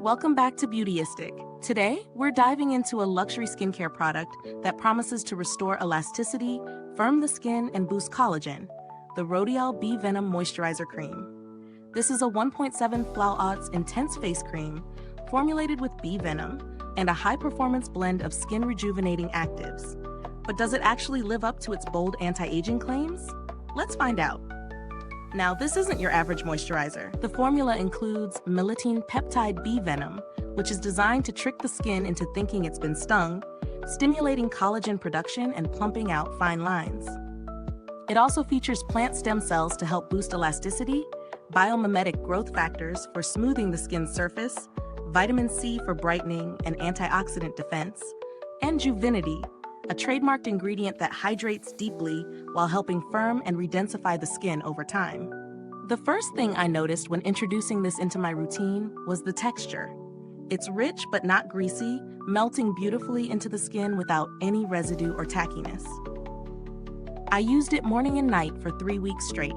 Welcome back to Beautyistic. Today, we're diving into a luxury skincare product that promises to restore elasticity, firm the skin, and boost collagen, the Rodial B Venom Moisturizer Cream. This is a 1.7 Flau intense face cream formulated with bee venom and a high-performance blend of skin-rejuvenating actives. But does it actually live up to its bold anti-aging claims? Let's find out. Now, this isn't your average moisturizer. The formula includes melittin peptide bee venom, which is designed to trick the skin into thinking it's been stung, stimulating collagen production and plumping out fine lines. It also features plant stem cells to help boost elasticity, biomimetic growth factors for smoothing the skin's surface, vitamin C for brightening and antioxidant defense, and Juvinity, a trademarked ingredient that hydrates deeply while helping firm and redensify the skin over time. The first thing I noticed when introducing this into my routine was the texture. It's rich but not greasy, melting beautifully into the skin without any residue or tackiness. I used it morning and night for 3 weeks straight.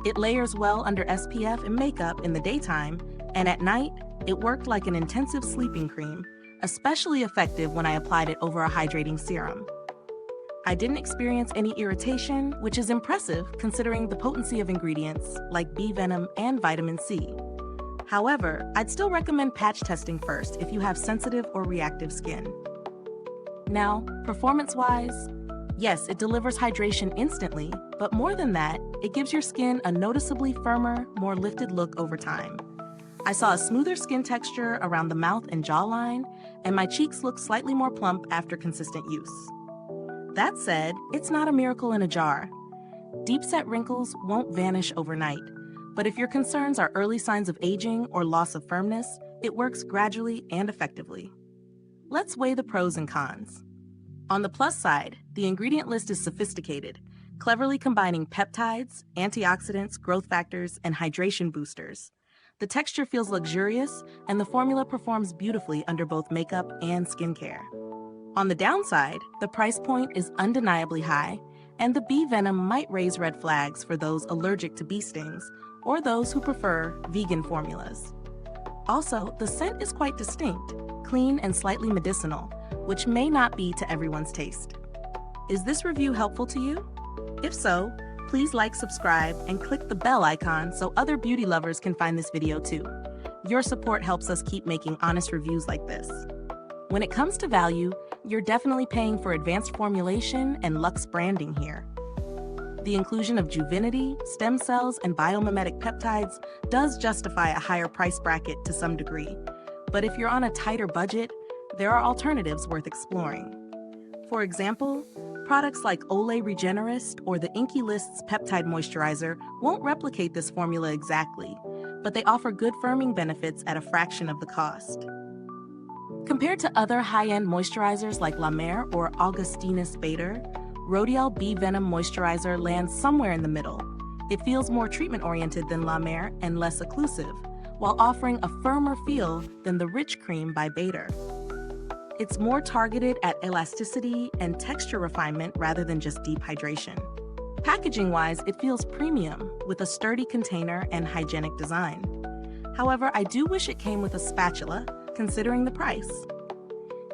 It layers well under SPF and makeup in the daytime, and at night, it worked like an intensive sleeping cream, especially effective when I applied it over a hydrating serum. I didn't experience any irritation, which is impressive considering the potency of ingredients like bee venom and vitamin C. However, I'd still recommend patch testing first if you have sensitive or reactive skin. Now, performance-wise, yes, it delivers hydration instantly, but more than that, it gives your skin a noticeably firmer, more lifted look over time. I saw a smoother skin texture around the mouth and jawline, and my cheeks look slightly more plump after consistent use. That said, it's not a miracle in a jar. Deep-set wrinkles won't vanish overnight, but if your concerns are early signs of aging or loss of firmness, it works gradually and effectively. Let's weigh the pros and cons. On the plus side, the ingredient list is sophisticated, cleverly combining peptides, antioxidants, growth factors, and hydration boosters. The texture feels luxurious, and the formula performs beautifully under both makeup and skincare. On the downside, the price point is undeniably high, and the bee venom might raise red flags for those allergic to bee stings or those who prefer vegan formulas. Also, the scent is quite distinct, clean and slightly medicinal, which may not be to everyone's taste. Is this review helpful to you? If so, please like, subscribe, and click the bell icon so other beauty lovers can find this video too. Your support helps us keep making honest reviews like this. When it comes to value, you're definitely paying for advanced formulation and luxe branding here. The inclusion of Juvinity, stem cells, and biomimetic peptides does justify a higher price bracket to some degree, but if you're on a tighter budget, there are alternatives worth exploring. For example, products like Olay Regenerist or the Inky List's Peptide Moisturizer won't replicate this formula exactly, but they offer good firming benefits at a fraction of the cost. Compared to other high-end moisturizers like La Mer or Augustinus Bader, Rodial B Venom Moisturizer lands somewhere in the middle. It feels more treatment-oriented than La Mer and less occlusive, while offering a firmer feel than the rich cream by Bader. It's more targeted at elasticity and texture refinement rather than just deep hydration. Packaging-wise, it feels premium with a sturdy container and hygienic design. However, I do wish it came with a spatula, considering the price.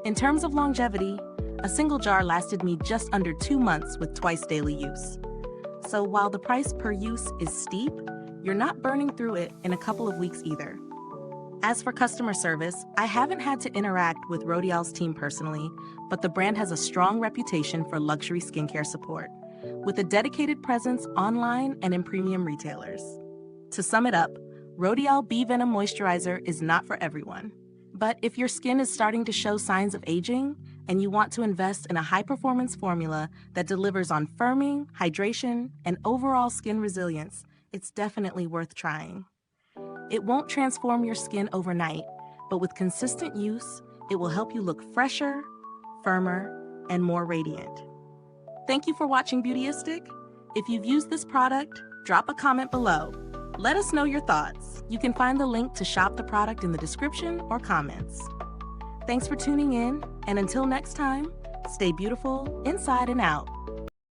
In terms of longevity, a single jar lasted me just under 2 months with twice daily use. So while the price per use is steep, you're not burning through it in a couple of weeks either. As for customer service, I haven't had to interact with Rodial's team personally, but the brand has a strong reputation for luxury skincare support, with a dedicated presence online and in premium retailers. To sum it up, Rodial B Venom Moisturizer is not for everyone. But if your skin is starting to show signs of aging and you want to invest in a high-performance formula that delivers on firming, hydration, and overall skin resilience, it's definitely worth trying. It won't transform your skin overnight, but with consistent use, it will help you look fresher, firmer, and more radiant. Thank you for watching Beautyistic. If you've used this product, drop a comment below. Let us know your thoughts. You can find the link to shop the product in the description or comments. Thanks for tuning in, and until next time, stay beautiful inside and out.